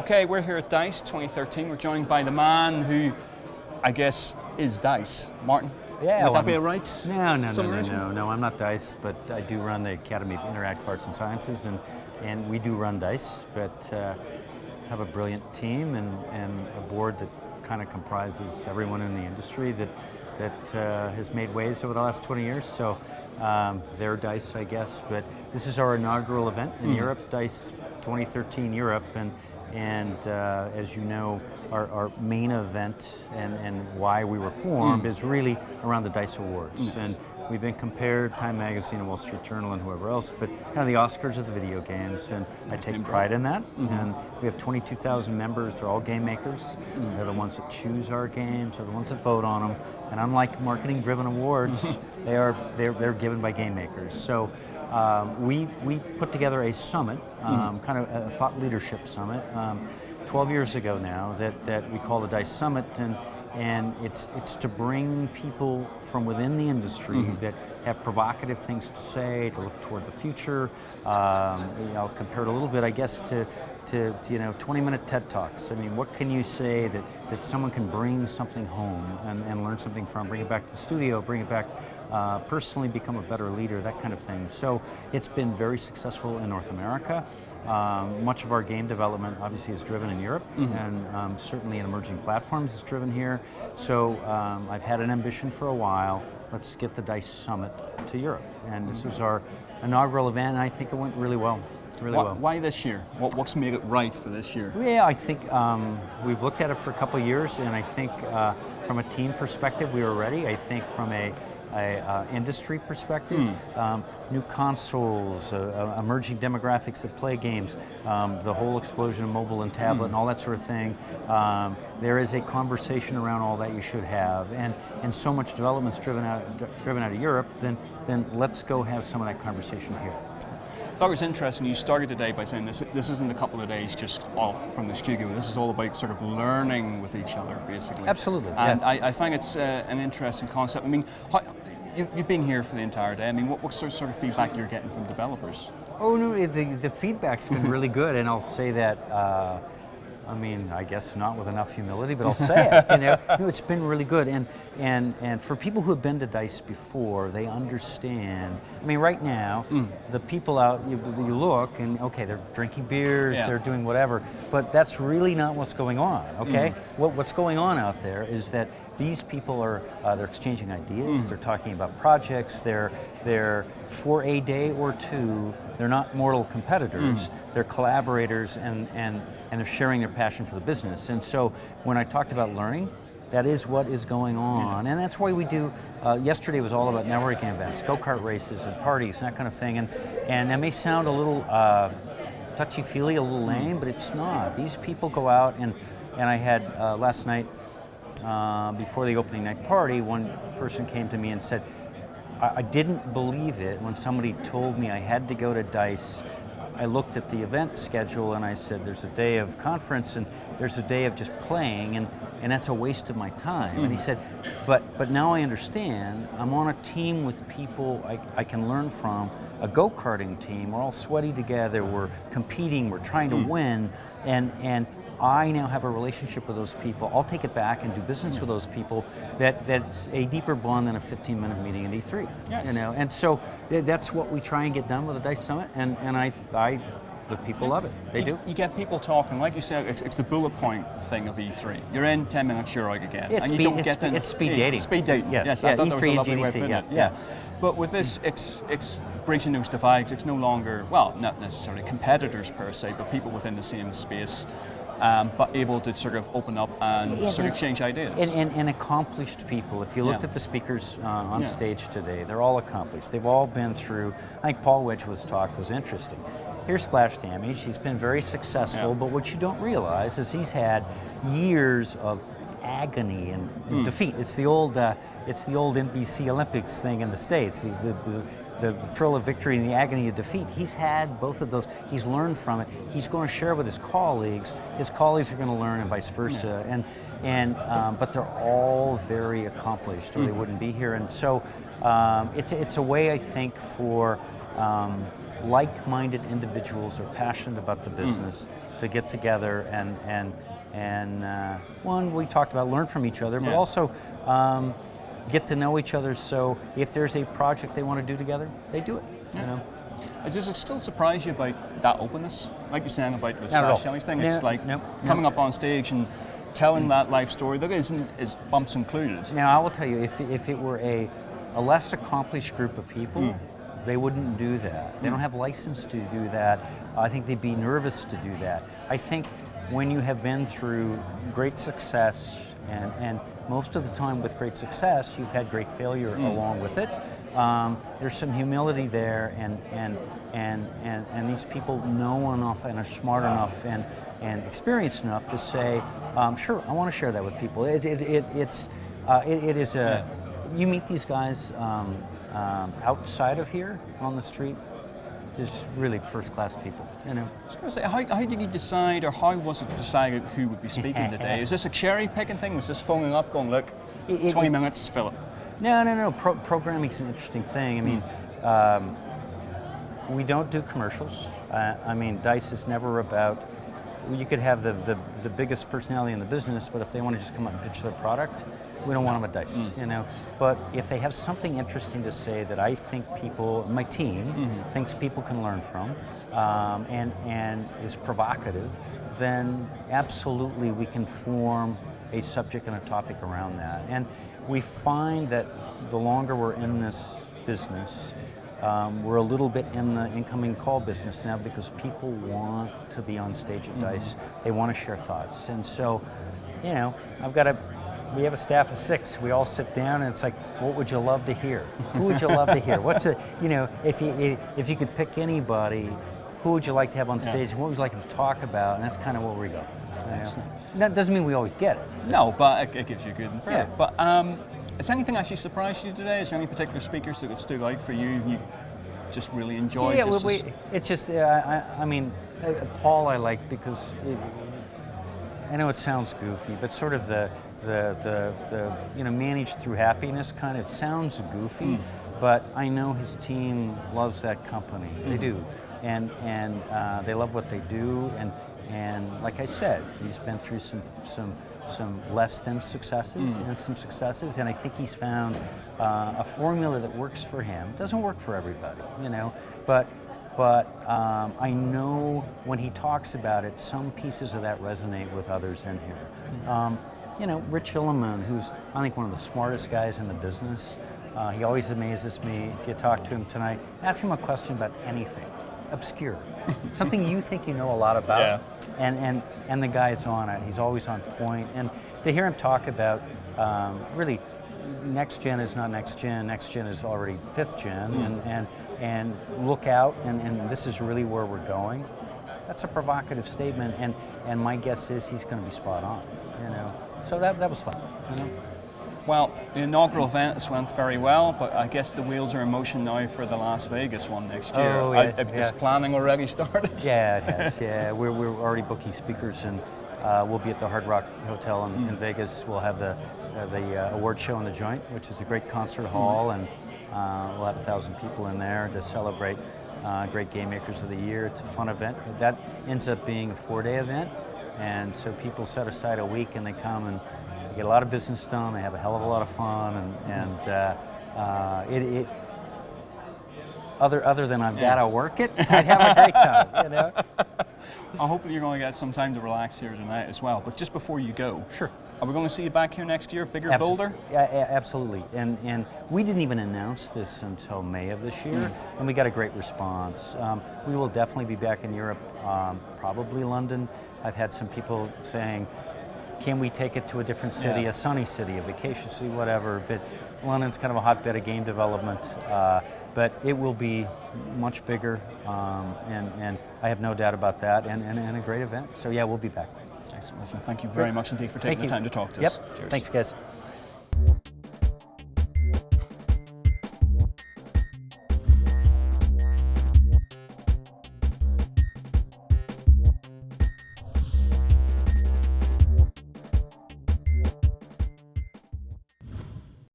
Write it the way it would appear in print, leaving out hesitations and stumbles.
Okay, we're here at D.I.C.E 2013. We're joined by the man who, I guess, is D.I.C.E, Martin. Yeah, Would that be a right? No, I'm not D.I.C.E, but I do run the Academy of Interactive Arts and Sciences, and we do run D.I.C.E, but have a brilliant team and a board that kind of comprises everyone in the industry that has made waves over the last 20 years. So they're D.I.C.E, I guess, but this is our inaugural event in Europe, D.I.C.E 2013 Europe, and as you know, our main event and why we were formed is really around the D.I.C.E Awards. And we've been compared, Time Magazine and Wall Street Journal and whoever else, but kind of the Oscars of the video games, and I take pride in that. And we have 22,000 members, they're all game makers. They're the ones that choose our games, they're the ones that vote on them. And unlike marketing-driven awards, they're given by game makers. So we put together a summit, kind of a thought leadership summit, 12 years ago now that we call the D.I.C.E Summit, and it's to bring people from within the industry that have provocative things to say, to look toward the future. I'll compare it a little bit, I guess, to 20-minute TED Talks. I mean, what can you say that someone can bring something home and learn something from, bring it back to the studio, bring it back personally, become a better leader, that kind of thing. So it's been very successful in North America. Much of our game development obviously is driven in Europe, and certainly in emerging platforms is driven here. So I've had an ambition for a while. Let's get the D.I.C.E Summit to Europe. And this was our inaugural event, and I think it went really well. Why this year? What's made it right for this year? Yeah, I think we've looked at it for a couple of years, and I think from a team perspective, we were ready. I think from a industry perspective, new consoles, emerging demographics that play games, the whole explosion of mobile and tablet and all that sort of thing. There is a conversation around all that you should have, and so much development's driven out of Europe. Then let's go have some of that conversation here. I thought it was interesting. You started today by saying this isn't a couple of days just off from the studio. This is all about sort of learning with each other, basically. Absolutely. And yeah. I find it's an interesting concept. I mean, you've been here for the entire day. I mean, what sort of feedback you're getting from developers? Oh no, the feedback's been really good, and I'll say that. I mean, I guess not with enough humility, but I'll say it. No, it's been really good, and for people who have been to D.I.C.E before, they understand. I mean, right now, the people out, you look, and okay, they're drinking beers, they're doing whatever, but that's really not what's going on. Okay, what's going on out there is that these people are they're exchanging ideas, they're talking about projects, they're for a day or two, they're not mortal competitors, they're collaborators, and they're sharing their passion for the business. And so when I talked about learning, that is what is going on, and that's why we do, yesterday was all about networking events, go-kart races and parties and that kind of thing, and that may sound a little touchy-feely, a little lame, but it's not. These people go out, and I had last night, before the opening night party, one person came to me and said, I didn't believe it when somebody told me I had to go to D.I.C.E. I looked at the event schedule and I said, there's a day of conference and there's a day of just playing, and that's a waste of my time. And he said, but now I understand. I'm on a team with people I can learn from, a go-karting team. We're all sweaty together, we're competing, we're trying to win, and I now have a relationship with those people. I'll take it back and do business with those people. That's a deeper bond than a 15-minute meeting at E3. Yes. And so that's what we try and get done with the D.I.C.E Summit, and the people love it. They do. You get people talking, like you said, it's the bullet point thing of E3. You're in 10 minutes, you're out again. It's and speed, you don't get it's speed dating. Speed dating. Yeah. Yes, yeah, I thought that was a E3 lovely and way of GDC. putting it. Yeah. But with this, it's bridging those divides. It's no longer, well, not necessarily competitors per se, but people within the same space. But able to sort of open up and sort of exchange ideas. And accomplished people. If you looked at the speakers on stage today, they're all accomplished. They've all been through, I think Paul Wedgwood's talk was interesting. Here's Splash Damage, he's been very successful, but what you don't realize is he's had years of agony and defeat. It's the old NBC Olympics thing in the States, the thrill of victory and the agony of defeat. He's had both of those. He's learned from it. He's going to share with his colleagues. His colleagues are going to learn, and vice versa. But they're all very accomplished, or they wouldn't be here. And so it's a way, I think, for like-minded individuals who are passionate about the business to get together and one, we talked about learn from each other, but also get to know each other. So if there's a project they want to do together, they do it. You know. Does it still surprise you about that openness, like you're saying about the Not at all. Slash thing? It's like no. coming up on stage and telling that life story that is bumps included. Now I will tell you, if it were a less accomplished group of people, they wouldn't do that. They don't have license to do that. I think they'd be nervous to do that. I think when you have been through great success, and most of the time with great success, you've had great failure along with it. There's some humility there, and these people know enough and are smart enough and experienced enough to say, sure, I want to share that with people. It is a. You meet these guys outside of here on the street, just really first-class people, you know. I was going to say, how did you decide, or how was it decided who would be speaking today? Is this a cherry-picking thing? Was this phoning up, going, look, 20 minutes, fill it? No. Programming's an interesting thing. I mean, we don't do commercials. I mean, D.I.C.E is never about. You could have the biggest personality in the business, but if they want to just come up and pitch their product, we don't want them at D.I.C.E, you know. But if they have something interesting to say that I think people, my team, thinks people can learn from, and is provocative, then absolutely we can form a subject and a topic around that. And we find that the longer we're in this business, we're a little bit in the incoming call business now because people want to be on stage at D.I.C.E. They want to share thoughts. And so, you know, we have a staff of 6. We all sit down and it's like, what would you love to hear? Who would you love to hear? You know, if you could pick anybody, who would you like to have on stage? What would you like them to talk about? And that's kind of where we go. Excellent. That doesn't mean we always get it. No, but it gives you a good and fair. Yeah. But has anything actually surprised you today? Is there any particular speakers that have stood out for you? You just really enjoyed? Yeah, it's just, I mean, Paul I like because I know it sounds goofy, but sort of the you know, manage through happiness kind of, it sounds goofy, but I know his team loves that company. They do, and they love what they do, and like I said, he's been through some less than successes and some successes, and I think he's found a formula that works for him. Doesn't work for everybody, you know, but I know when he talks about it, some pieces of that resonate with others in here. You know, Rich Hilleman, who's I think one of the smartest guys in the business, he always amazes me. If you talk to him tonight, ask him a question about anything, obscure, something you think you know a lot about, and the guy's on it. He's always on point, and to hear him talk about really, next gen is not next gen is already 5th gen, and look out, and this is really where we're going. That's a provocative statement, and my guess is he's going to be spot on, you know. So that was fun, you know. Well, the inaugural event has went very well, but I guess the wheels are in motion now for the Las Vegas one next year. Oh, yeah, Is planning already started? Yeah, it has. Yeah, we're already booking speakers, and we'll be at the Hard Rock Hotel in Vegas. We'll have the award show in the Joint, which is a great concert hall, and we'll have 1,000 people in there to celebrate great Game Makers of the Year. It's a fun event. That ends up being a 4-day event, and so people set aside a week and they come and they get a lot of business done. They have a hell of a lot of fun, and other than I've got to work it, I'd have a great time, you know. I hope that you're going to get some time to relax here tonight as well. But just before you go, sure. Are we going to see you back here next year, bigger, bolder? Yeah, absolutely. And we didn't even announce this until May of this year, and we got a great response. We will definitely be back in Europe, probably London. I've had some people saying, can we take it to a different city, a sunny city, a vacation city, whatever. But London's kind of a hotbed of game development. But it will be much bigger, and I have no doubt about that, and a great event. So yeah, we'll be back. Excellent. Thank you very much indeed for taking the time to talk to us. Cheers. Thanks, guys.